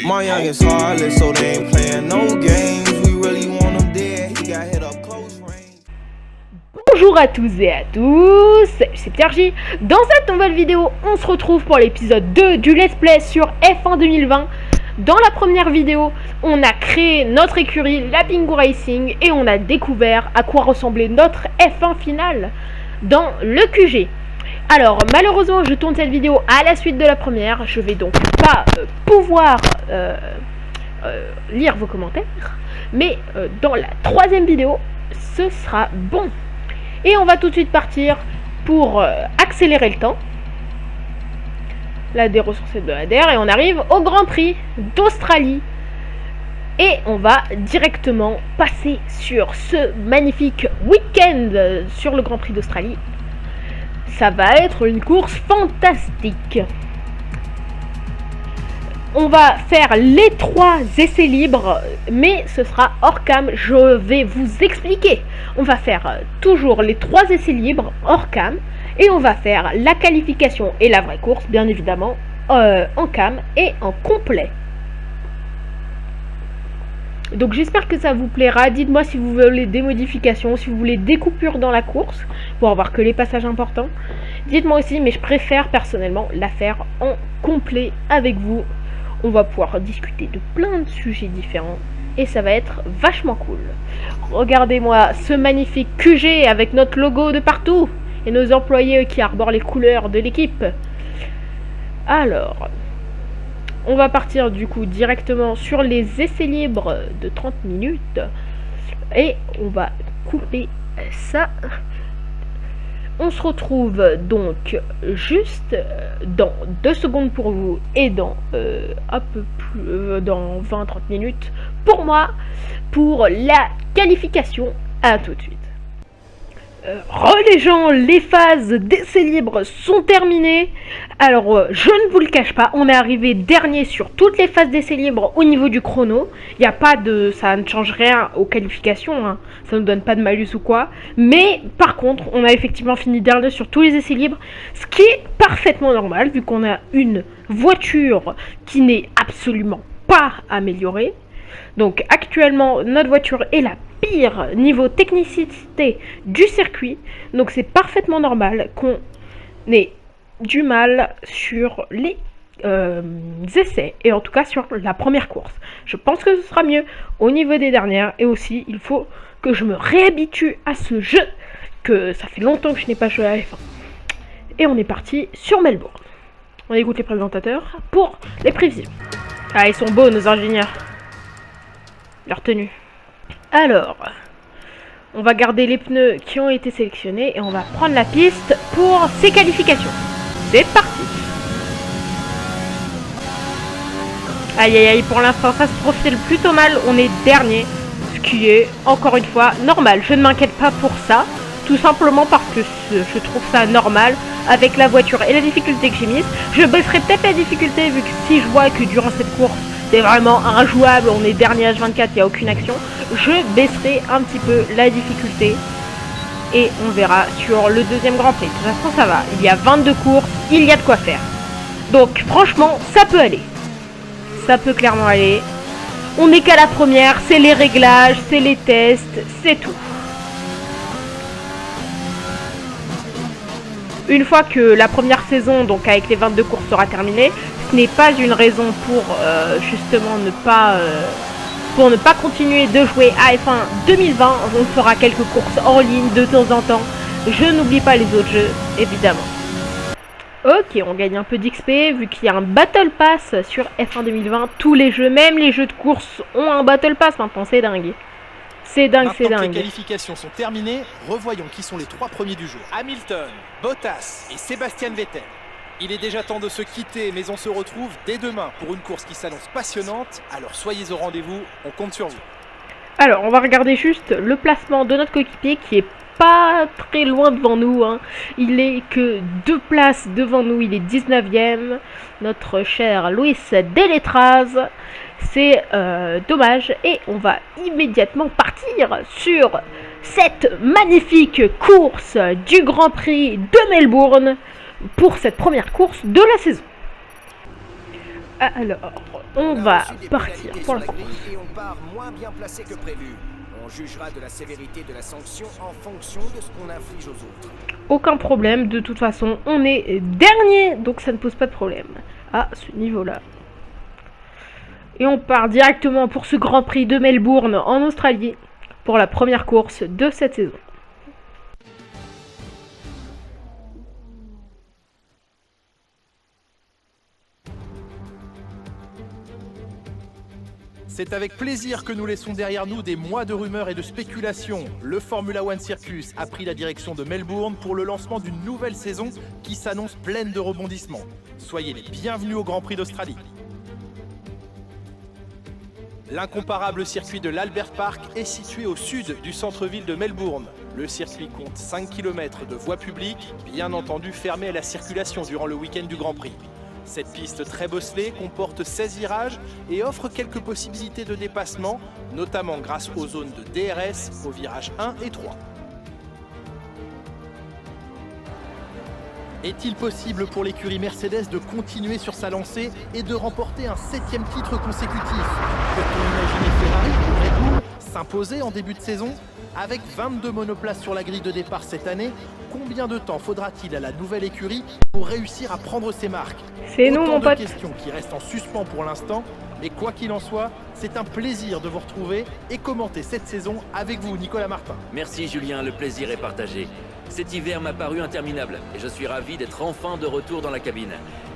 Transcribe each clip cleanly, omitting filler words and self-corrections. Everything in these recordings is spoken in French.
My youngest heartless, so they ain't playing no games. We really want them dead. He got hit up close range. Bonjour à tous et à tous, c'est Pierre J. Dans cette nouvelle vidéo, on se retrouve pour l'épisode 2 du Let's Play sur F1 2020. Dans la première vidéo, on a créé notre écurie, la Bingo Racing, et on a découvert à quoi ressemblait notre F1 finale dans le QG. Alors, malheureusement, je tourne cette vidéo à la suite de la première. Je vais donc pas pouvoir lire vos commentaires. Mais dans la troisième vidéo, ce sera bon. Et on va tout de suite partir pour accélérer le temps. La des ressources hebdomadaires. Et on arrive au Grand Prix d'Australie. Et on va directement passer sur ce magnifique week-end sur le Grand Prix d'Australie. Ça va être une course fantastique. On va faire les 3 essais libres, mais ce sera hors cam, je vais vous expliquer. On va faire toujours les 3 essais libres hors cam, et on va faire la qualification et la vraie course, bien évidemment, en cam et en complet. Donc j'espère que ça vous plaira. Dites-moi si vous voulez des modifications, si vous voulez des coupures dans la course, pour avoir que les passages importants. Dites-moi aussi, mais je préfère personnellement la faire en complet avec vous. On va pouvoir discuter de plein de sujets différents et ça va être vachement cool. Regardez-moi ce magnifique QG avec notre logo de partout et nos employés qui arborent les couleurs de l'équipe. Alors, on va partir du coup directement sur les essais libres de 30 minutes et on va couper ça. On se retrouve donc juste dans 2 secondes pour vous et dans un peu plus dans 20-30 minutes pour moi pour la qualification. À tout de suite. Les gens, les phases d'essais libres sont terminées. Alors, je ne vous le cache pas, on est arrivé dernier sur toutes les phases d'essais libres au niveau du chrono. Il n'y a pas de... ça ne change rien aux qualifications, hein. Ça ne nous donne pas de malus ou quoi. Mais, par contre, on a effectivement fini dernier sur tous les essais libres. Ce qui est parfaitement normal, vu qu'on a une voiture qui n'est absolument pas améliorée. Donc, actuellement, notre voiture est la pire niveau technicité du circuit, donc c'est parfaitement normal qu'on ait du mal sur les essais et en tout cas sur la première course. Je pense que ce sera mieux au niveau des dernières et aussi il faut que je me réhabitue à ce jeu, que ça fait longtemps que je n'ai pas joué à F1. Et on est parti sur Melbourne. On écoute les présentateurs pour les prévisions. Ah, ils sont beaux nos ingénieurs, leur tenue. Alors, on va garder les pneus qui ont été sélectionnés et on va prendre la piste pour ces qualifications. C'est parti. Aïe aïe aïe, pour l'instant ça se profile plutôt mal, on est dernier, ce qui est encore une fois normal. Je ne m'inquiète pas pour ça, tout simplement parce que je trouve ça normal avec la voiture et la difficulté que j'ai mise. Je baisserai peut-être la difficulté vu que si je vois que durant cette course c'est vraiment injouable, on est dernier H24, il n'y a aucune action. Je baisserai un petit peu la difficulté et on verra sur le deuxième Grand Prix. De toute façon, ça va. Il y a 22 courses, il y a de quoi faire. Donc, franchement, ça peut aller. Ça peut clairement aller. On n'est qu'à la première, c'est les réglages, c'est les tests, c'est tout. Une fois que la première saison, donc avec les 22 courses, sera terminée, ce n'est pas une raison pour justement ne pas continuer de jouer à F1 2020. On fera quelques courses en ligne de temps en temps. Je n'oublie pas les autres jeux, évidemment. Ok, on gagne un peu d'XP vu qu'il y a un Battle Pass sur F1 2020. Tous les jeux, même les jeux de course, ont un Battle Pass maintenant. C'est dingue. C'est dingue, c'est dingue. Maintenant que les qualifications sont terminées, revoyons qui sont les 3 premiers du jour. Hamilton, Bottas et Sébastien Vettel. Il est déjà temps de se quitter, mais on se retrouve dès demain pour une course qui s'annonce passionnante. Alors soyez au rendez-vous, on compte sur vous. Alors, on va regarder juste le placement de notre coéquipier qui est pas très loin devant nous, hein. Il est que 2 places devant nous, il est 19e. Notre cher Luis Deletraz. C'est dommage. Et on va immédiatement partir sur cette magnifique course du Grand Prix de Melbourne pour cette première course de la saison. Alors, on va partir pour la course. Et on part moins bien placé que prévu. On jugera de la sévérité de la sanction en fonction de ce qu'on inflige aux autres. Aucun problème, de toute façon, on est dernier, donc ça ne pose pas de problème à ce niveau-là. Et on part directement pour ce Grand Prix de Melbourne en Australie pour la première course de cette saison. C'est avec plaisir que nous laissons derrière nous des mois de rumeurs et de spéculations. Le Formula One Circus a pris la direction de Melbourne pour le lancement d'une nouvelle saison qui s'annonce pleine de rebondissements. Soyez les bienvenus au Grand Prix d'Australie. L'incomparable circuit de l'Albert Park est situé au sud du centre-ville de Melbourne. Le circuit compte 5 km de voies publiques, bien entendu fermées à la circulation durant le week-end du Grand Prix. Cette piste très bosselée comporte 16 virages et offre quelques possibilités de dépassement, notamment grâce aux zones de DRS aux virages 1 et 3. Est-il possible pour l'écurie Mercedes de continuer sur sa lancée et de remporter un 7e titre consécutif? Peut-on imaginer Ferrari ou Red Bull s'imposer en début de saison? Avec 22 monoplaces sur la grille de départ cette année, combien de temps faudra-t-il à la nouvelle écurie pour réussir à prendre ses marques? C'est nous, mon pote. Autant de questions qui restent en suspens pour l'instant, mais quoi qu'il en soit, c'est un plaisir de vous retrouver et commenter cette saison avec vous, Nicolas Martin. Merci Julien, le plaisir est partagé. Cet hiver m'a paru interminable et je suis ravi d'être enfin de retour dans la cabine.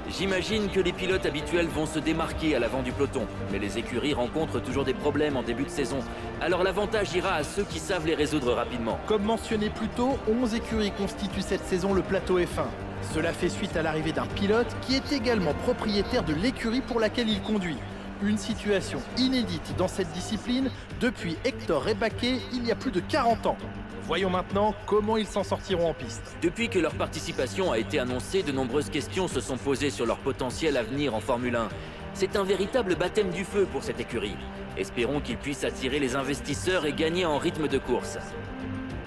J'imagine que les pilotes habituels vont se démarquer à l'avant du peloton, mais les écuries rencontrent toujours des problèmes en début de saison. Alors l'avantage ira à ceux qui savent les résoudre rapidement. Comme mentionné plus tôt, 11 écuries constituent cette saison le plateau F1. Cela fait suite à l'arrivée d'un pilote qui est également propriétaire de l'écurie pour laquelle il conduit. Une situation inédite dans cette discipline depuis Hector Rebaque il y a plus de 40 ans. Voyons maintenant comment ils s'en sortiront en piste. Depuis que leur participation a été annoncée, de nombreuses questions se sont posées sur leur potentiel avenir en Formule 1. C'est un véritable baptême du feu pour cette écurie. Espérons qu'ils puissent attirer les investisseurs et gagner en rythme de course.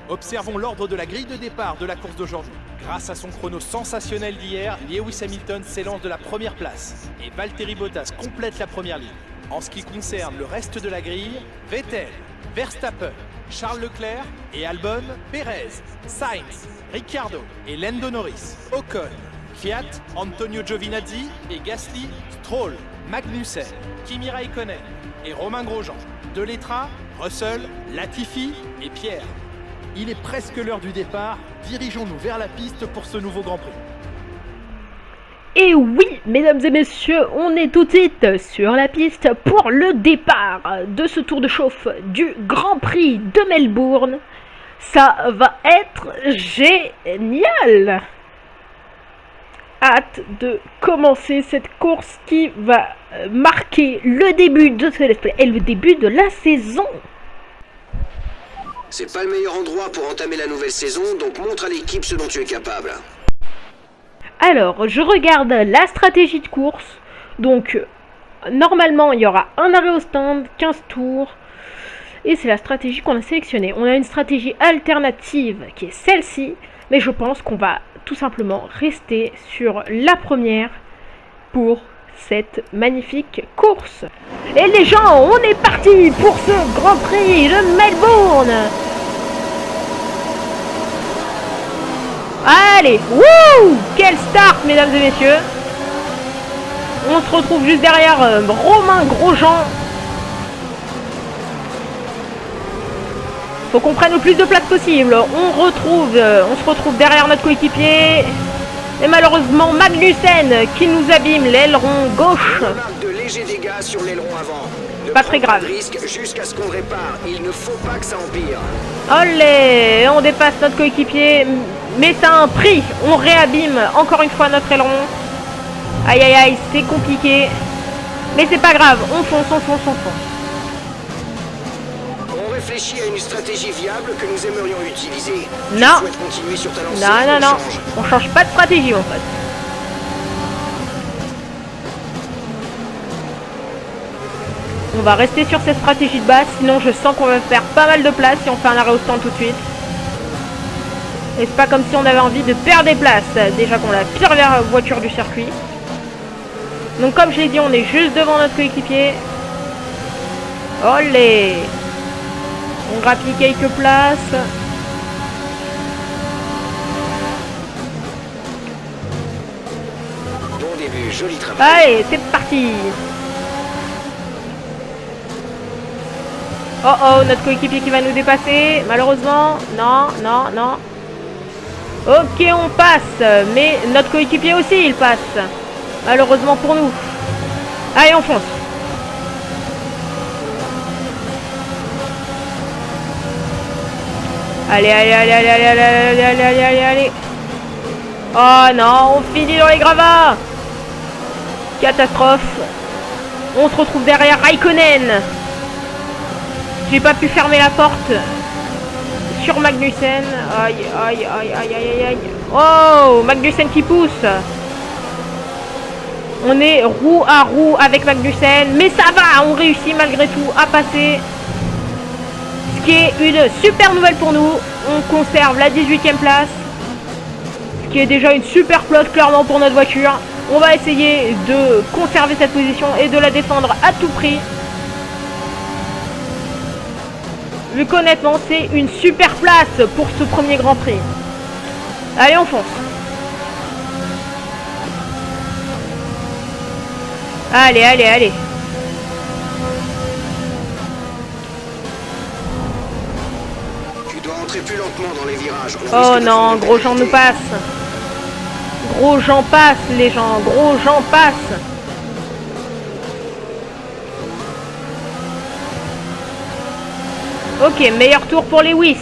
Observons l'ordre de la grille de départ de la course d'aujourd'hui. Grâce à son chrono sensationnel d'hier, Lewis Hamilton s'élance de la première place et Valtteri Bottas complète la première ligne. En ce qui concerne le reste de la grille, Vettel, Verstappen, Charles Leclerc et Albon, Perez, Sainz, Ricciardo et Lando Norris, Ocon, Fiat, Antonio Giovinazzi et Gasly, Stroll, Magnussen, Kimi Raikkonen et Romain Grosjean, De Letra, Russell, Latifi et Pierre. Il est presque l'heure du départ, dirigeons-nous vers la piste pour ce nouveau Grand Prix. Et oui, mesdames et messieurs, on est tout de suite sur la piste pour le départ de ce tour de chauffe du Grand Prix de Melbourne. Ça va être génial! Hâte de commencer cette course qui va marquer le début de ce let's play et le début de la saison. C'est pas le meilleur endroit pour entamer la nouvelle saison, donc montre à l'équipe ce dont tu es capable. Alors, je regarde la stratégie de course. Donc, normalement, il y aura un arrêt au stand, 15 tours. Et c'est la stratégie qu'on a sélectionnée. On a une stratégie alternative qui est celle-ci. Mais je pense qu'on va tout simplement rester sur la première pour cette magnifique course. Et les gens, on est parti pour ce Grand Prix de Melbourne. Allez, wouh! Quel start, mesdames et messieurs! On se retrouve juste derrière Romain Grosjean. Faut qu'on prenne le plus de place possible. On se retrouve derrière notre coéquipier. Et malheureusement, Magnussen qui nous abîme l'aileron gauche. On remarque de légers dégâts sur l'aileron avant. Ne Pas très prends grave. de risque jusqu'à ce qu'on répare. Il ne faut pas que ça empire. Allez, on dépasse notre coéquipier. Mais ça a un prix. On réabîme encore une fois notre aileron. Aïe aïe aïe, c'est compliqué. Mais c'est pas grave, on fonce. On réfléchit à une stratégie viable que nous aimerions utiliser. Non. Tu souhaites continuer sur ta lancée, Non. change. On change pas de stratégie en fait. On va rester sur cette stratégie de base, sinon je sens qu'on va faire pas mal de place si on fait un arrêt au stand tout de suite. Et c'est pas comme si on avait envie de perdre des places. Déjà qu'on a la pire voiture du circuit. Donc comme je l'ai dit, on est juste devant notre coéquipier. Olé! On grappille quelques places. Bon début, joli travail. Allez, c'est parti! Oh oh, notre coéquipier qui va nous dépasser. Malheureusement, non, non, non. Ok, on passe. Mais notre coéquipier aussi, il passe. Malheureusement pour nous. Allez, on fonce. Allez, allez, allez, allez, allez, allez, allez, allez, allez, allez, allez. Oh non, on finit dans les gravats. Catastrophe. On se retrouve derrière Raikkonen. J'ai pas pu fermer la porte sur Magnussen. Aïe, aïe, aïe, aïe, aïe, aïe. Oh, Magnussen qui pousse. On est roue à roue avec Magnussen. Mais ça va, on réussit malgré tout à passer. Ce qui est une super nouvelle pour nous. On conserve la 18e place. Ce qui est déjà une super place clairement pour notre voiture. On va essayer de conserver cette position et de la défendre à tout prix. Vu qu'honnêtement, c'est une super place pour ce premier Grand Prix. Allez, on fonce. Allez, allez, allez. Tu dois entrer plus lentement dans les virages. Oh non, gros Jean nous passe. Gros Jean passe, les gens. Gros Jean passe. Ok, meilleur tour pour les Lewis.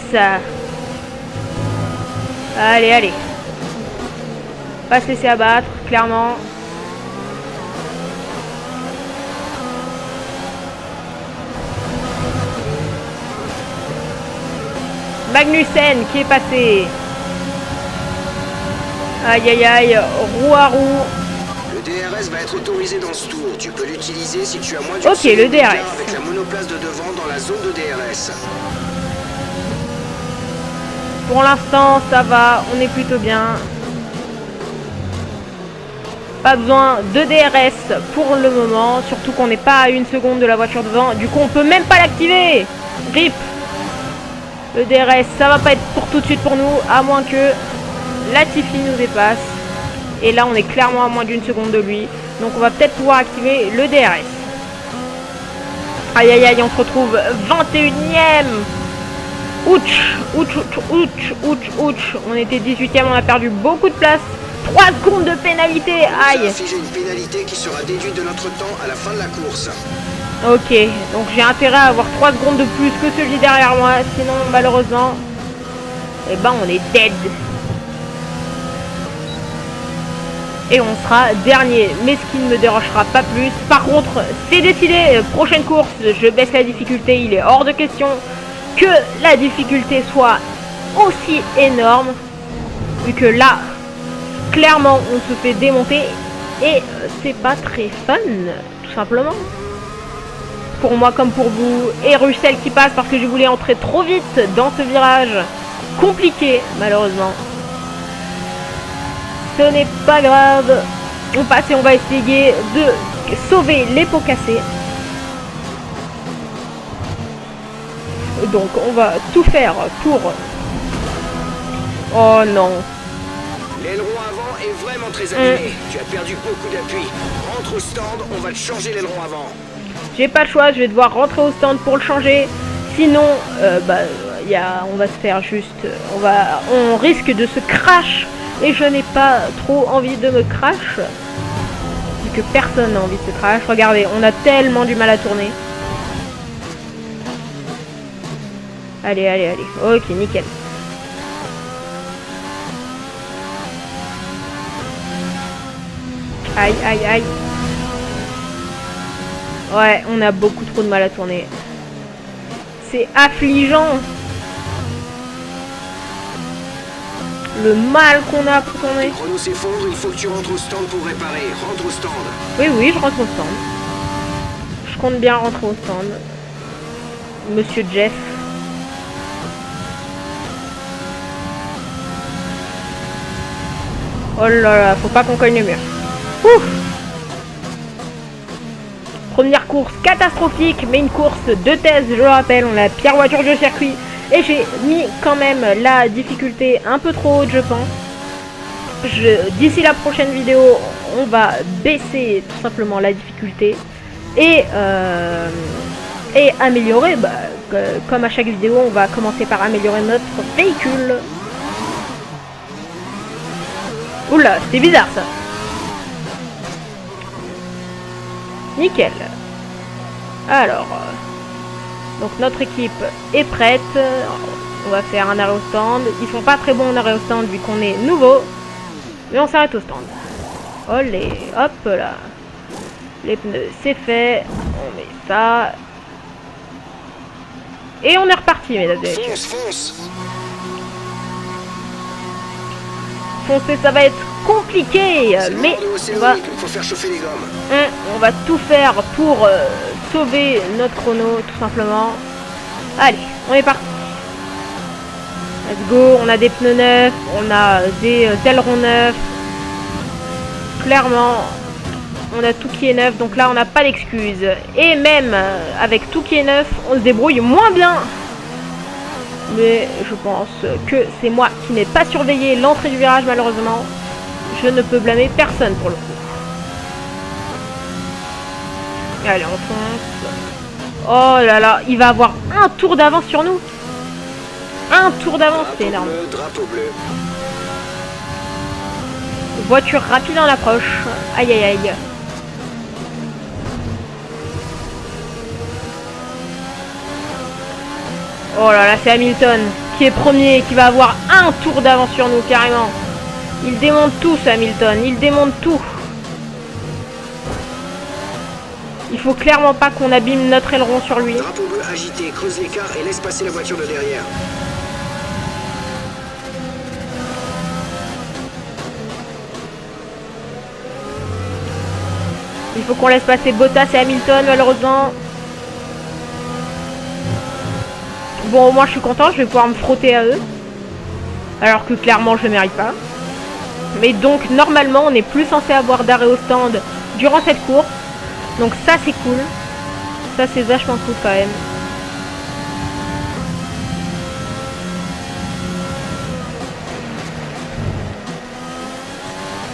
Allez, allez. Pas se laisser abattre, clairement. Magnussen qui est passé. Aïe, aïe, aïe. Roue à roue. Le DRS va être autorisé dans ce tour. Tu peux l'utiliser si tu as moins Ok, le DRS. avec la monoplace de devant dans la zone de DRS. Pour l'instant, ça va. On est plutôt bien. Pas besoin de DRS pour le moment. Surtout qu'on n'est pas à 1 seconde de la voiture devant. Du coup, on peut même pas l'activer. RIP. Le DRS, ça va pas être pour tout de suite pour nous. À moins que Latifi nous dépasse. Et là, on est clairement à moins d'1 seconde de lui. Donc, on va peut-être pouvoir activer le DRS. Aïe, aïe, aïe, on se retrouve 21ème. Ouch, ouch, ouch, ouch, ouch, ouch. On était 18ème, on a perdu beaucoup de place. 3 secondes de pénalité, aïe. Infliger une pénalité qui sera déduite de notre temps à la fin de la course. Ok, donc j'ai intérêt à avoir 3 secondes de plus que celui derrière moi. Sinon, malheureusement, eh ben, on est dead. Et on sera dernier, mais ce qui ne me dérangera pas plus. Par contre, c'est décidé, prochaine course, je baisse la difficulté. Il est hors de question que la difficulté soit aussi énorme. Vu que là, clairement, on se fait démonter. Et c'est pas très fun, tout simplement. Pour moi comme pour vous. Et Russell qui passe parce que je voulais entrer trop vite dans ce virage. Compliqué, malheureusement. Ce n'est pas grave. On passe et on va essayer de sauver les pots cassés. Donc on va tout faire pour... Oh non. L'aileron avant est vraiment très abîmé. Tu as perdu beaucoup d'appui. Rentre au stand, on va te changer l'aileron avant. J'ai pas le choix, je vais devoir rentrer au stand pour le changer. Sinon, on va se faire juste... On risque de se crash. Et je n'ai pas trop envie de me crash. Vu que personne n'a envie de se crash. Regardez, on a tellement du mal à tourner. Allez, allez, allez. Ok, nickel. Aïe, aïe, aïe. Ouais, on a beaucoup trop de mal à tourner. C'est affligeant. Le mal qu'on a pour tourner. Le chrono s'effondre, il faut que tu rentres au stand pour réparer. Rentre au stand. Oui, oui, je rentre au stand. Je compte bien rentrer au stand. Monsieur Jeff. Oh là là, faut pas qu'on cogne le mur. Ouf. Première course catastrophique, mais une course de thèse, je le rappelle, on a la pire voiture du circuit. Et j'ai mis quand même la difficulté un peu trop haute, je pense. D'ici la prochaine vidéo, on va baisser tout simplement la difficulté. Et améliorer, comme à chaque vidéo, on va commencer par améliorer notre véhicule. Oula, c'était bizarre ça. Nickel. Alors, donc notre équipe est prête. On va faire un arrêt au stand. Ils sont pas très bons en arrêt au stand vu qu'on est nouveau. Mais on s'arrête au stand. Olé, hop là. Les pneus, c'est fait. On met ça. Et on est reparti, mesdames et messieurs. Foncer, ça va être compliqué, mais on va tout faire pour sauver notre chrono, tout simplement. Allez, on est parti. Let's go, on a des pneus neufs, on a des ailerons neufs. Clairement, on a tout qui est neuf, donc là on n'a pas d'excuses. Et même avec tout qui est neuf, on se débrouille moins bien. Mais je pense que c'est moi qui n'ai pas surveillé l'entrée du virage, malheureusement. Je ne peux blâmer personne pour le coup. Allez, on fonce. Oh là là, il va avoir un tour d'avance sur nous. Un tour d'avance, c'est énorme. Voiture rapide en approche. Aïe aïe aïe. Oh là là, c'est Hamilton qui est premier, qui va avoir un tour d'avance sur nous, carrément. Il démonte tout, ce Hamilton, il démonte tout. Il faut clairement pas qu'on abîme notre aileron sur lui. Drapeau bleu agité, creuse l'écart et laisse passer la voiture de derrière. Il faut qu'on laisse passer Bottas et Hamilton, malheureusement. Bon, au moins je suis content, je vais pouvoir me frotter à eux. Alors que clairement je ne mérite pas. Mais donc normalement on n'est plus censé avoir d'arrêt au stand durant cette course. Donc ça c'est cool. Ça c'est vachement cool quand même.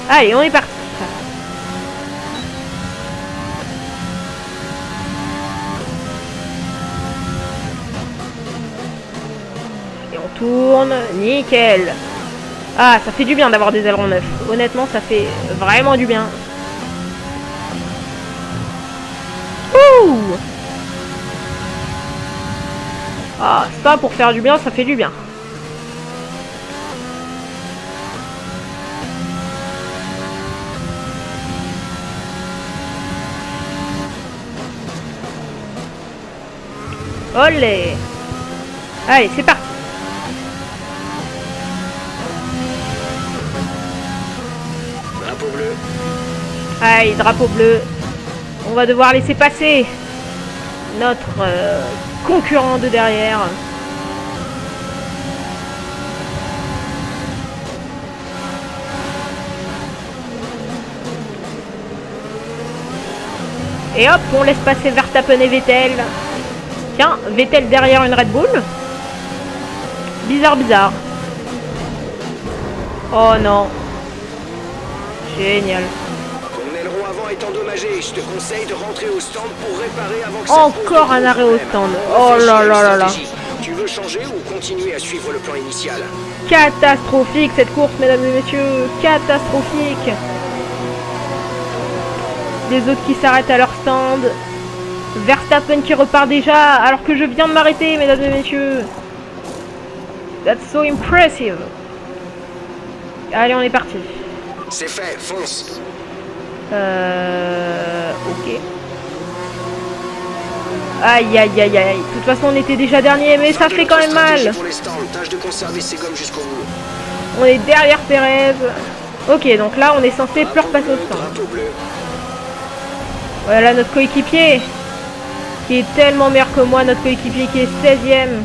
Allez, on est parti. Tourne, nickel. Ah, ça fait du bien d'avoir des ailerons neufs. Honnêtement, ça fait vraiment du bien. Ouh. Ah, ça pour faire du bien, ça fait du bien. Olé. Allez, c'est parti. Bleu. Allez, drapeau bleu. On va devoir laisser passer notre concurrent de derrière. Et hop, on laisse passer Verstappen et Vettel. Tiens, Vettel derrière une Red Bull. Bizarre, bizarre. Oh non. Génial. Ton aileron avant est endommagé. Je te conseille de rentrer au stand pour réparer avant que ça encore un arrêt au stand. Oh là là là là. Tu veux changer ou continuer à suivre le plan initial? Catastrophique cette course, mesdames et messieurs. Catastrophique. Les autres qui s'arrêtent à leur stand. Verstappen qui repart déjà alors que je viens de m'arrêter, mesdames et messieurs. That's so impressive. Allez, on est parti. C'est fait, fonce. Ok. Aïe aïe aïe aïe. De toute façon on était déjà dernier, mais ça fait quand même mal. Pour les stands. Tâche de conserver ses gommes jusqu'au bout. On est derrière Perez. Ok, donc là on est censé plus repasser au stand. Voilà notre coéquipier qui est tellement meilleur que moi, notre coéquipier qui est 16ème.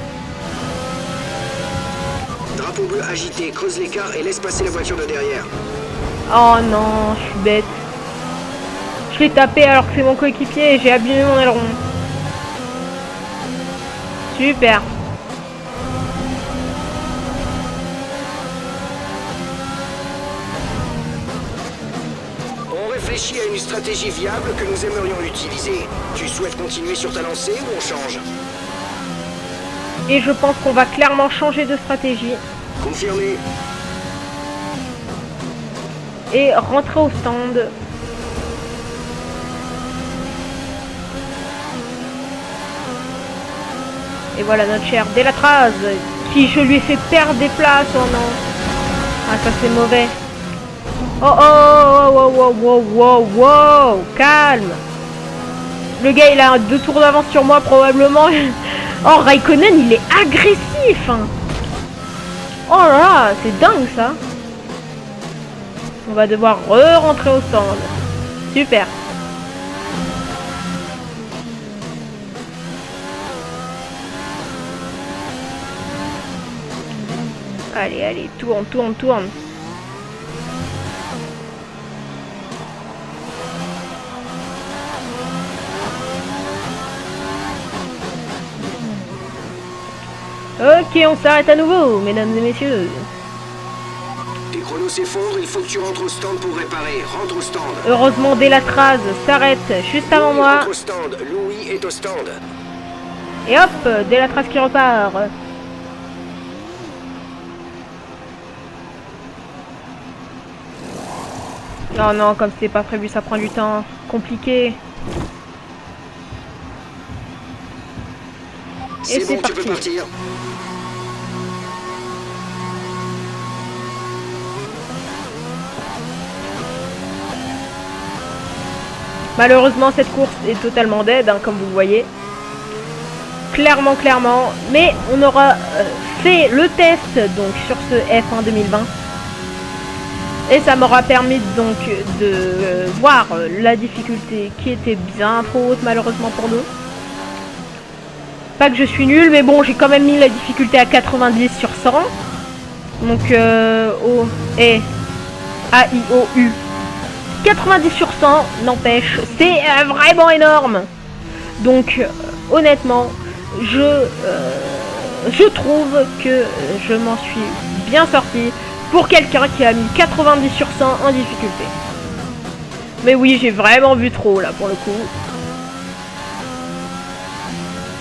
Drapeau bleu agité, creuse l'écart et laisse passer la voiture de derrière. Oh non, je suis bête. Je l'ai tapé alors que c'est mon coéquipier et j'ai abîmé mon aileron. Super. On réfléchit à une stratégie viable que nous aimerions utiliser. Tu souhaites continuer sur ta lancée ou on change? Et je pense qu'on va clairement changer de stratégie. Confirmé. Et rentrer au stand. Et voilà notre cher Delatraz, qui je lui ai fait perdre des places. Oh non. Ah, ça c'est mauvais. Oh oh oh oh oh oh oh oh, calme. Le gars il a 2 tours d'avance sur moi probablement. Oh, Raikkonen il est agressif hein. Oh là là, c'est dingue ça. On va devoir re-rentrer au stand. Super. Allez, allez, tourne, tourne, tourne. Ok, on s'arrête à nouveau, mesdames et messieurs. Tes chronos s'effondrent, il faut que tu rentres au stand pour réparer. Rentre au stand. Heureusement, Delatraz s'arrête juste avant Louis moi. rentre au stand. Louis est au stand. Et hop, Delatraz qui repart. Non, non, comme c'était pas prévu, ça prend du temps. Compliqué. Et C'est bon, tu peux parti. partir. Malheureusement, cette course est totalement dead, hein, comme vous le voyez. Clairement, clairement. Mais on aura fait le test donc sur ce F1 2020. Et ça m'aura permis donc de voir la difficulté qui était bien trop haute malheureusement pour nous. Pas que je suis nul, mais bon, j'ai quand même mis la difficulté à 90 sur 100. Donc, O, E, A, I, O, U. 90 sur 100, n'empêche, c'est vraiment énorme. Donc, honnêtement, je trouve que je m'en suis bien sorti pour quelqu'un qui a mis 90 sur 100 en difficulté. Mais oui, j'ai vraiment vu trop là pour le coup.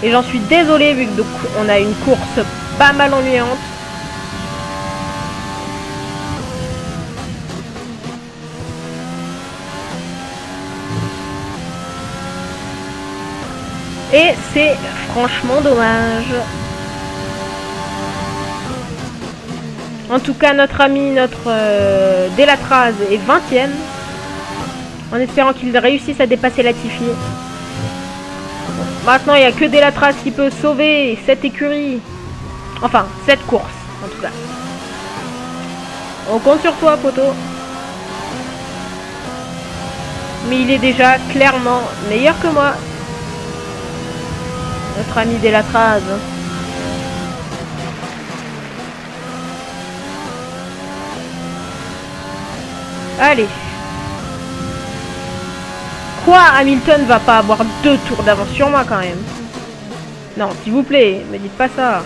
Et j'en suis désolée vu que donc, on a une course pas mal ennuyante. Et c'est franchement dommage. En tout cas, notre ami, notre Delatraz est 20e. En espérant qu'il réussisse à dépasser Latifi. Maintenant, il n'y a que Delatraz qui peut sauver cette écurie. Enfin, cette course, en tout cas. On compte sur toi, poteau. Mais il est déjà clairement meilleur que moi. Notre ami Delatraz. Allez. Quoi, Hamilton va pas avoir 2 tours d'avance sur moi quand même? Non, s'il vous plaît, me dites pas ça.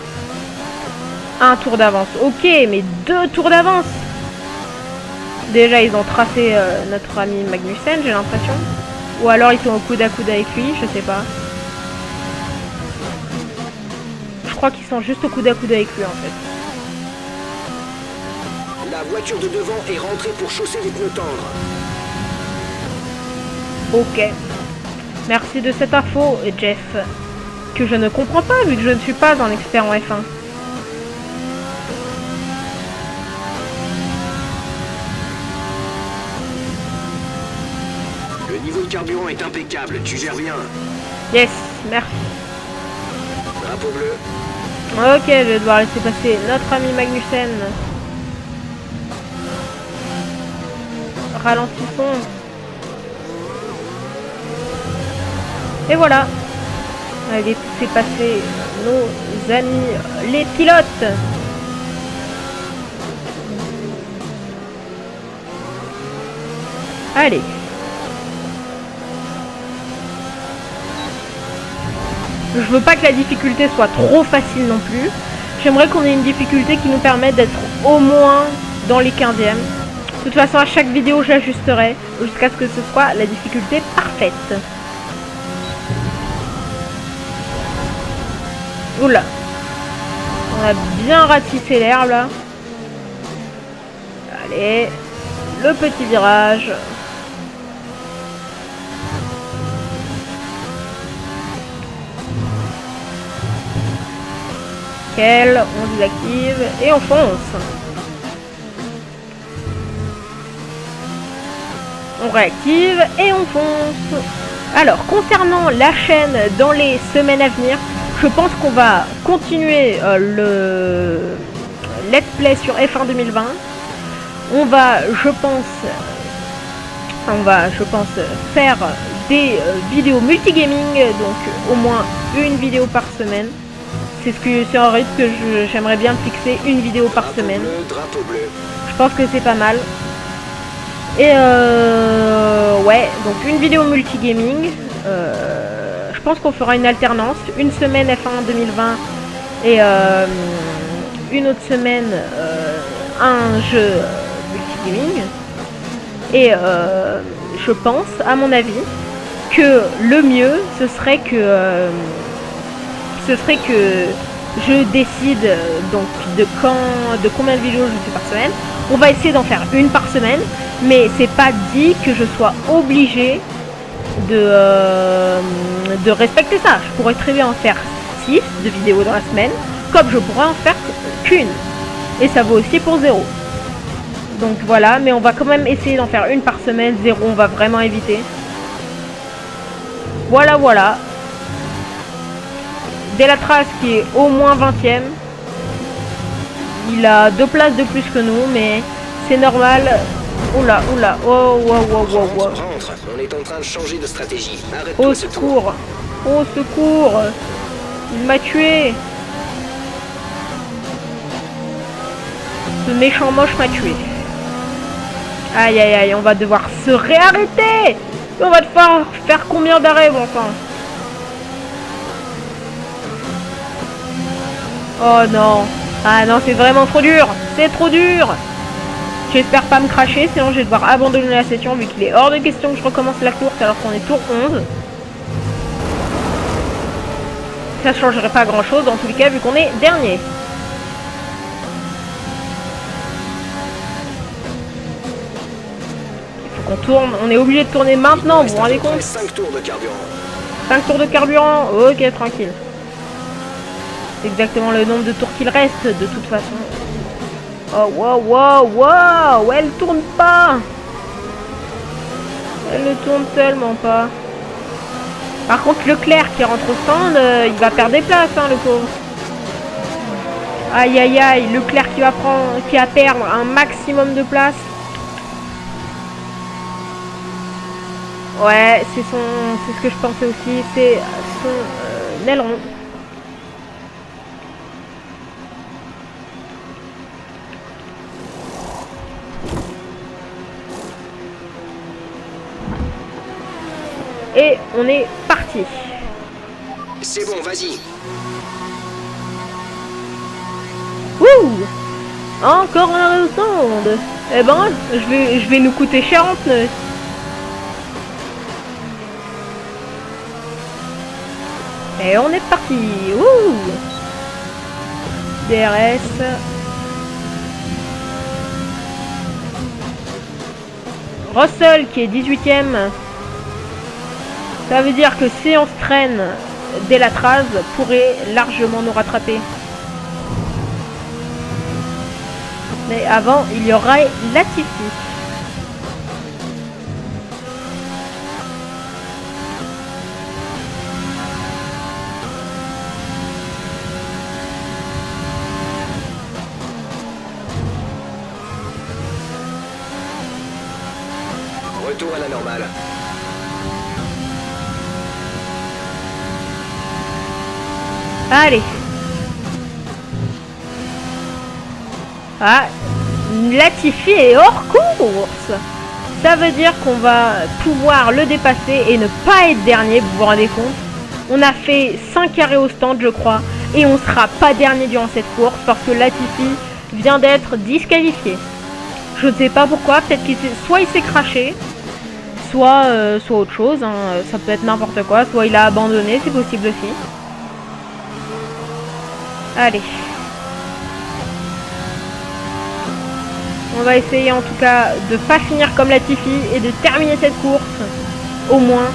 1 tour d'avance, ok, mais 2 tours d'avance. Déjà, ils ont tracé notre ami Magnussen, j'ai l'impression. Ou alors ils sont au coude à coude avec lui, je sais pas. Je crois qu'ils sont juste au coude à coude avec lui en fait. La voiture de devant est rentrée pour chausser les pneus tendres. Ok. Merci de cette info, Jeff. Que je ne comprends pas vu que je ne suis pas un expert en F1. Le niveau de carburant est impeccable, tu gères bien. Yes, merci. Drapeau bleu. Ok, je vais devoir laisser passer notre ami Magnussen. Ralentissons. Et voilà. On va laisser passer nos amis les pilotes. Allez. Je veux pas que la difficulté soit trop facile non plus. J'aimerais qu'on ait une difficulté qui nous permette d'être au moins dans les 15e. De toute façon, à chaque vidéo, j'ajusterai jusqu'à ce que ce soit la difficulté parfaite. Oula. On a bien ratissé l'herbe là. Allez. Le petit virage. On désactive et on fonce. On réactive et on fonce. Alors, concernant la chaîne dans les semaines à venir, je pense qu'on va continuer le let's play sur F1 2020. On va, je pense, faire des vidéos multigaming, donc au moins une vidéo par semaine. C'est un rythme que j'aimerais bien fixer, une vidéo par semaine. Drapeau bleu. Je pense que c'est pas mal. Et ouais, donc une vidéo multigaming. Je pense qu'on fera une alternance. Une semaine F1 2020 et une autre semaine un jeu multigaming. Et je pense, à mon avis, que le mieux, ce serait que je décide donc de combien de vidéos je fais par semaine. On va essayer d'en faire une par semaine, mais c'est pas dit que je sois obligée de respecter ça. Je pourrais très bien en faire 6 de vidéos dans la semaine, comme je pourrais en faire qu'une. Et ça vaut aussi pour 0. Donc voilà, mais on va quand même essayer d'en faire une par semaine. 0, on va vraiment éviter. Voilà, voilà. Delatraz qui est au moins 20e. Il a 2 places de plus que nous, mais c'est normal. Oula, oula, oh, wow, wow, wow, wow. Rentre. On est en train de changer de stratégie. Au secours, au secours. Il m'a tué. Ce méchant moche m'a tué. Aïe, aïe, aïe, on va devoir se réarrêter. On va devoir faire combien d'arrêts, bon sang. Oh non. Ah non, c'est vraiment trop dur. C'est trop dur. J'espère pas me cracher, sinon je vais devoir abandonner la session vu qu'il est hors de question que je recommence la course alors qu'on est tour 11. Ça changerait pas grand chose dans tous les cas vu qu'on est dernier. Il faut qu'on tourne, on est obligé de tourner maintenant, vous vous rendez compte? 5 tours de carburant. 5 tours de carburant, ok, tranquille. C'est exactement le nombre de tours qu'il reste de toute façon. Oh wow wow wow, elle tourne pas. Elle ne tourne tellement pas. Par contre Leclerc qui rentre au stand, il va perdre des places hein, le pauvre. Aïe aïe aïe, Leclerc qui va perdre un maximum de places. Ouais, c'est ce que je pensais aussi, c'est son aileron. Et on est parti. C'est bon, vas-y. Wouh! Encore un arrêt au stand. Eh ben, je vais nous coûter cher en pneus. Et on est parti. Wouh! DRS. Russell qui est 18ème. Ça veut dire que si on se traîne, Delatraz pourrait largement nous rattraper. Mais avant, il y aurait Latifi. Retour à la normale. Allez. Ah, Latifi est hors course. Ça veut dire qu'on va pouvoir le dépasser et ne pas être dernier, vous vous rendez compte? On a fait 5 arrêts au stand, je crois, et on sera pas dernier durant cette course parce que Latifi vient d'être disqualifié. Je ne sais pas pourquoi, peut-être qu'il soit il s'est craché, soit autre chose, hein. Ça peut être n'importe quoi, soit il a abandonné, c'est possible aussi. Allez. On va essayer en tout cas de pas finir comme Latifi et de terminer cette course, au moins.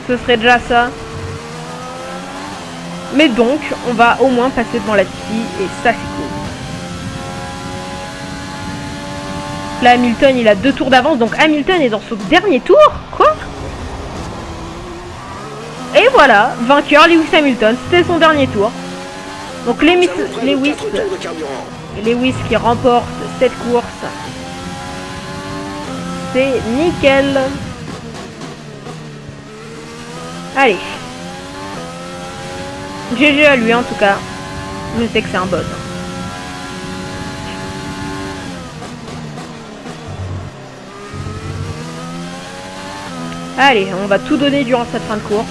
Ce serait déjà ça. Mais donc, on va au moins passer devant Latifi et ça c'est cool. Là, Hamilton, il a 2 tours d'avance, donc Hamilton est dans son dernier tour. Quoi? Et voilà, vainqueur Lewis Hamilton, c'était son dernier tour. Donc Lewis qui remporte cette course. C'est nickel. Allez. GG à lui en tout cas. Je sais que c'est un bot. Allez, on va tout donner durant cette fin de course.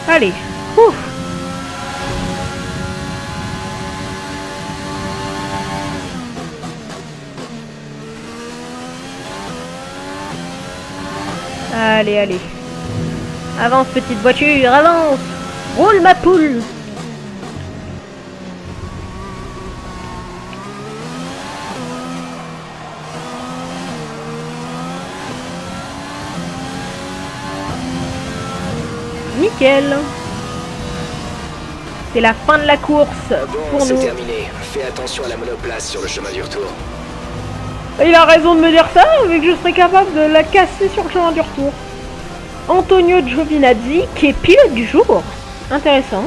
Allez. Ouf. Allez, allez. Avance, petite voiture, avance. Roule ma poule. Nickel. C'est la fin de la course pour C'est nous. terminé. Fais attention à la monoplace sur le chemin du retour. Il a raison de me dire ça, vu que je serais capable de la casser sur le chemin du retour. Antonio Giovinazzi, qui est pilote du jour. Intéressant.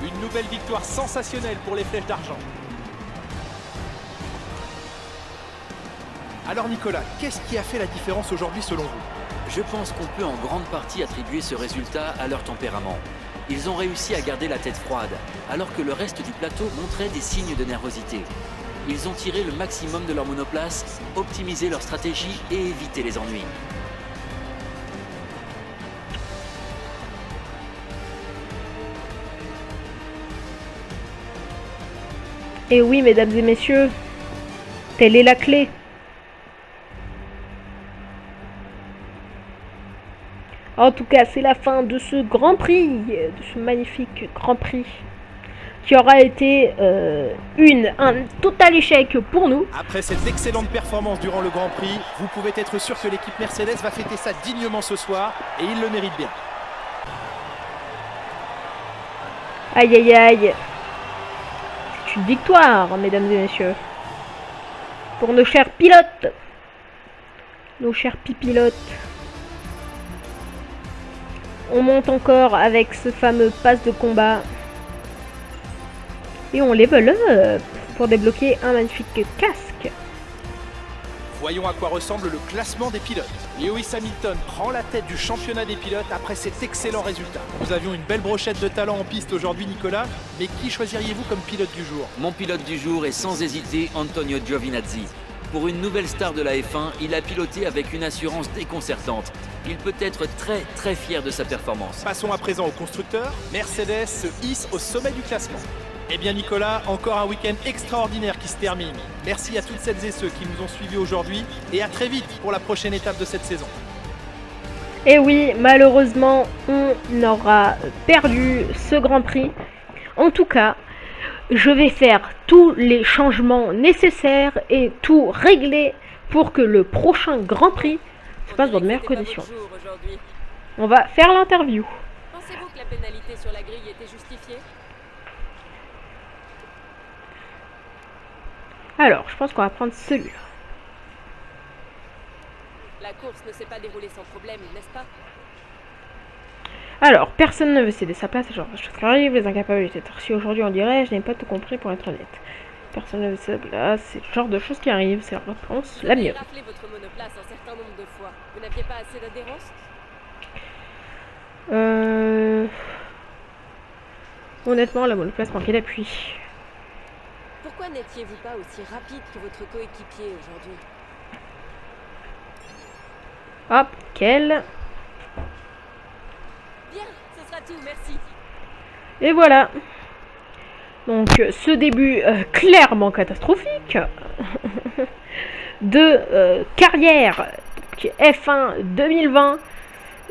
Une nouvelle victoire sensationnelle pour les flèches d'argent. Alors Nicolas, qu'est-ce qui a fait la différence aujourd'hui selon vous? Je pense qu'on peut en grande partie attribuer ce résultat à leur tempérament. Ils ont réussi à garder la tête froide, alors que le reste du plateau montrait des signes de nervosité. Ils ont tiré le maximum de leur monoplace, optimisé leur stratégie et évité les ennuis. Et oui, mesdames et messieurs, telle est la clé. En tout cas, c'est la fin de ce Grand Prix, de ce magnifique Grand Prix, qui aura été un total échec pour nous. Après cette excellente performance durant le Grand Prix, vous pouvez être sûr que l'équipe Mercedes va fêter ça dignement ce soir, et il le mérite bien. Aïe aïe aïe. C'est une victoire, mesdames et messieurs. Pour nos chers pilotes. Nos chers pipilotes. On monte encore avec ce fameux pass de combat. Et on level up pour débloquer un magnifique casque. Voyons à quoi ressemble le classement des pilotes. Lewis Hamilton prend la tête du championnat des pilotes après cet excellent résultat. Nous avions une belle brochette de talent en piste aujourd'hui, Nicolas, mais qui choisiriez-vous comme pilote du jour? Mon pilote du jour est sans hésiter Antonio Giovinazzi. Pour une nouvelle star de la F1, il a piloté avec une assurance déconcertante. Il peut être très fier de sa performance. Passons à présent au constructeur. Mercedes se hisse au sommet du classement. Eh bien Nicolas, encore un week-end extraordinaire qui se termine. Merci à toutes celles et ceux qui nous ont suivis aujourd'hui et à très vite pour la prochaine étape de cette saison. Et oui, malheureusement, on aura perdu ce Grand Prix. En tout cas, je vais faire tous les changements nécessaires et tout régler pour que le prochain Grand Prix se passe dans de meilleures conditions. On va faire l'interview. Pensez-vous que la pénalité sur la grille était justifiée? Alors, je pense qu'on va prendre celui-là. La course ne s'est pas déroulée sans problème, n'est-ce pas? Alors, personne ne veut céder sa place, genre de choses qui arrivent, les incapables étaient reçus aujourd'hui en direct, je n'ai pas tout compris pour être honnête. Personne ne sait, là, c'est le genre de choses qui arrivent, c'est la réponse la Vous avez mieux. raflé votre monoplace un certain nombre de fois. Vous n'aviez pas assez d'adhérence? Honnêtement, la monoplace manquait d'appui. Pourquoi n'étiez-vous pas aussi rapide que votre coéquipier aujourd'hui? Hop, quel. Bien, ce sera tout, merci. Et voilà. Donc, ce début clairement catastrophique de carrière F1 2020.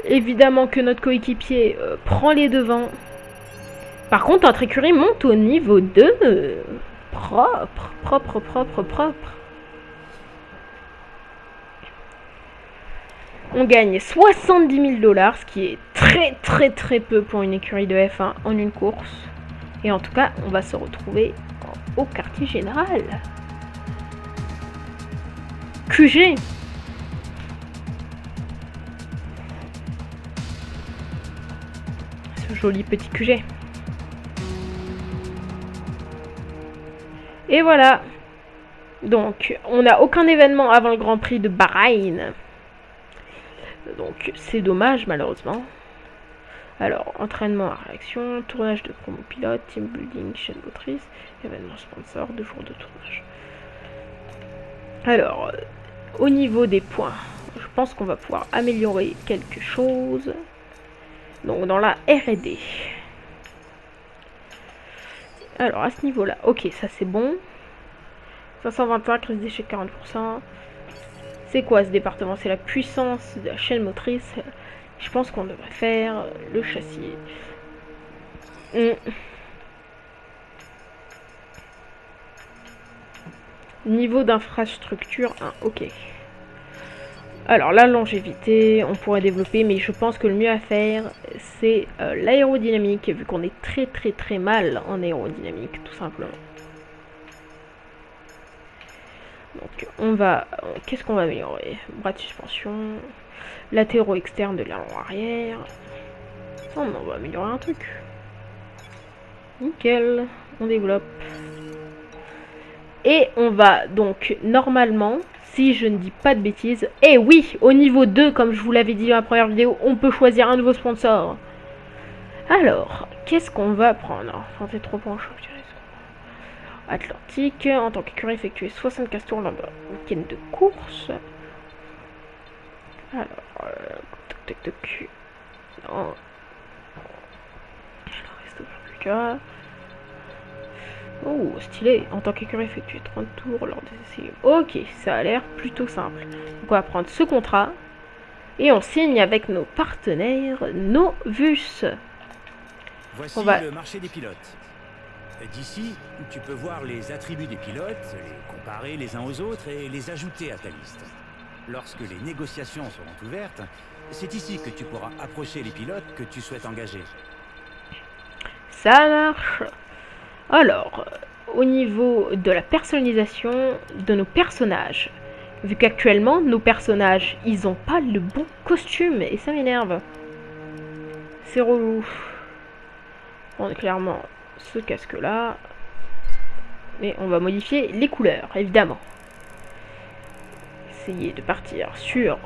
Évidemment que notre coéquipier prend les devants. Par contre, notre écurie monte au niveau 2. Propre. On gagne 70 000 $, ce qui est très peu pour une écurie de F1 en une course. Et en tout cas, on va se retrouver au quartier général. QG. Ce joli petit QG. Et voilà. Donc, on n'a aucun événement avant le Grand Prix de Bahreïn. Donc, c'est dommage, malheureusement. Alors, entraînement à réaction, tournage de promo pilote, team building, chaîne motrice, événement sponsor, 2 jours de tournage. Alors, au niveau des points, je pense qu'on va pouvoir améliorer quelque chose. Donc, dans la R&D. Alors, à ce niveau-là, ok, ça c'est bon. 525, risque d'échec 40%. C'est quoi ce département? C'est la puissance de la chaîne motrice. Je pense qu'on devrait faire le châssis. Niveau d'infrastructure 1, ok. Alors la longévité, on pourrait développer, mais je pense que le mieux à faire, c'est l'aérodynamique, vu qu'on est très mal en aérodynamique, tout simplement. Donc on va... Qu'est-ce qu'on va améliorer? Bras de suspension, latéraux externes de l'aileron arrière. On va améliorer un truc. Nickel, on développe. Et on va donc normalement, si je ne dis pas de bêtises, et oui, au niveau 2, comme je vous l'avais dit dans la première vidéo, on peut choisir un nouveau sponsor. Alors, qu'est-ce qu'on va prendre? Santé trop penchant, je dirais. Atlantique, en tant qu'écurie effectuer 75 tours lors d'un week-end de course. Alors, tac. Non. Je reste plus qu'à. Oh, stylé. En tant qu'écurie effectuer 30 tours lors des essais. Ok, ça a l'air plutôt simple. Donc on va prendre ce contrat. Et on signe avec nos partenaires Novus. Voici le marché des pilotes. D'ici, tu peux voir les attributs des pilotes, les comparer les uns aux autres et les ajouter à ta liste. Lorsque les négociations seront ouvertes, c'est ici que tu pourras approcher les pilotes que tu souhaites engager. Ça marche. Alors, au niveau de la personnalisation de nos personnages, vu qu'actuellement, nos personnages, ils ont pas le bon costume et ça m'énerve. C'est relou. On est clairement ce casque là, mais on va modifier les couleurs évidemment. Essayer de partir sur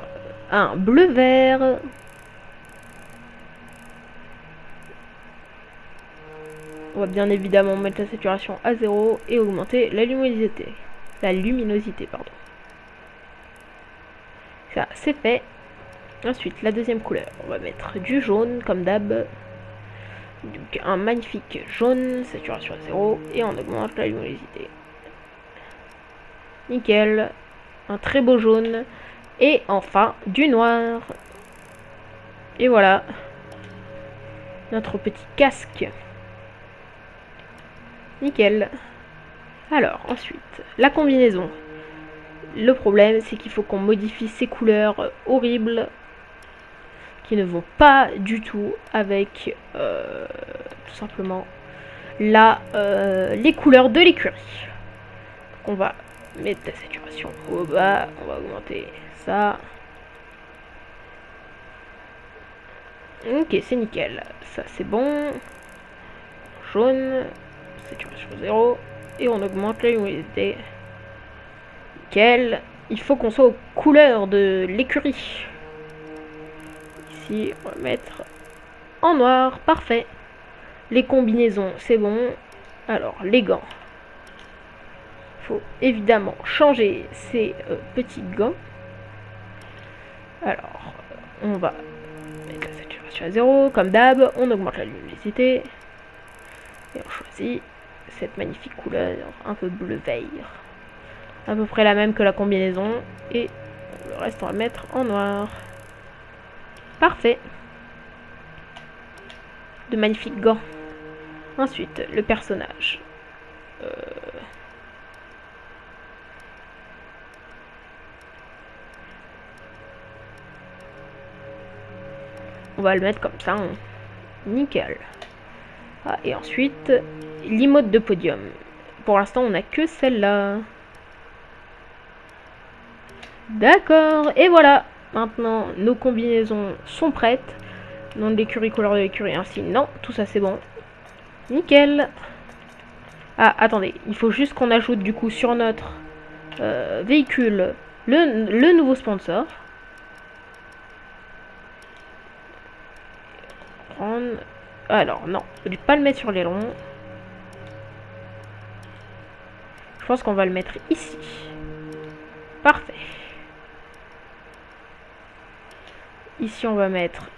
un bleu vert. On va bien évidemment mettre la saturation à 0 et augmenter la luminosité. Pardon. Ça c'est fait. Ensuite la deuxième couleur, on va mettre du jaune comme d'hab. Donc un magnifique jaune, saturation à 0, et on augmente la luminosité. Nickel, un très beau jaune, et enfin du noir. Et voilà, notre petit casque. Nickel. Alors ensuite, la combinaison. Le problème c'est qu'il faut qu'on modifie ces couleurs horribles qui ne vont pas du tout avec tout simplement les couleurs de l'écurie. Donc on va mettre la saturation au bas, on va augmenter ça. Ok, c'est nickel. Ça c'est bon. Jaune, saturation 0. et on augmente la luminosité. Nickel. Il faut qu'on soit aux couleurs de l'écurie. Ici, on va mettre en noir. Parfait. Les combinaisons, c'est bon. Alors, les gants. Faut évidemment changer ces petits gants. Alors, on va mettre la saturation à 0, comme d'hab. On augmente la luminosité. Et on choisit cette magnifique couleur, un peu bleu vert. À peu près la même que la combinaison. Et le reste, on va mettre en noir. Parfait. De magnifiques gants. Ensuite, le personnage. On va le mettre comme ça. Hein. Nickel. Ah, et ensuite, l'emote de podium. Pour l'instant, on n'a que celle-là. D'accord. Et voilà. Maintenant, nos combinaisons sont prêtes. Nom de l'écurie, couleur de l'écurie, ainsi. Non, tout ça, c'est bon. Nickel. Ah, attendez. Il faut juste qu'on ajoute, du coup, sur notre véhicule, le nouveau sponsor. Alors, non. Je ne vais pas le mettre sur les longs. Je pense qu'on va le mettre ici. Parfait. Ici, on va mettre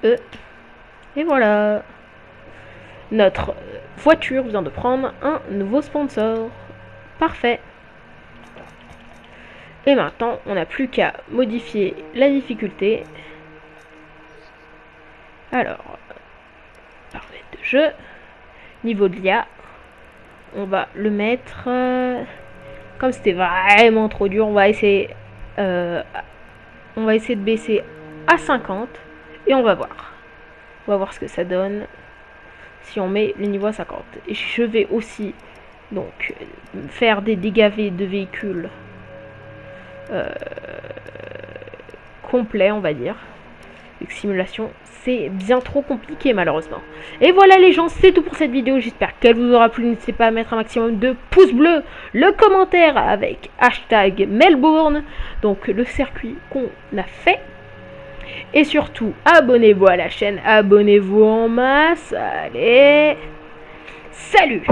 E. Et voilà. Notre voiture vient de prendre un nouveau sponsor. Parfait. Et maintenant, on n'a plus qu'à modifier la difficulté. Alors, paramètres de jeu, niveau de l'IA, on va le mettre, comme c'était vraiment trop dur, on va essayer de baisser à 50 et on va voir. On va voir ce que ça donne si on met le niveau à 50. Et je vais aussi donc faire des dégâts de véhicules complets, on va dire. Avec simulation, c'est bien trop compliqué malheureusement. Et voilà les gens, c'est tout pour cette vidéo. J'espère qu'elle vous aura plu. N'hésitez pas à mettre un maximum de pouces bleus, le commentaire avec hashtag Melbourne, donc le circuit qu'on a fait. Et surtout, abonnez-vous à la chaîne, abonnez-vous en masse. Allez, salut!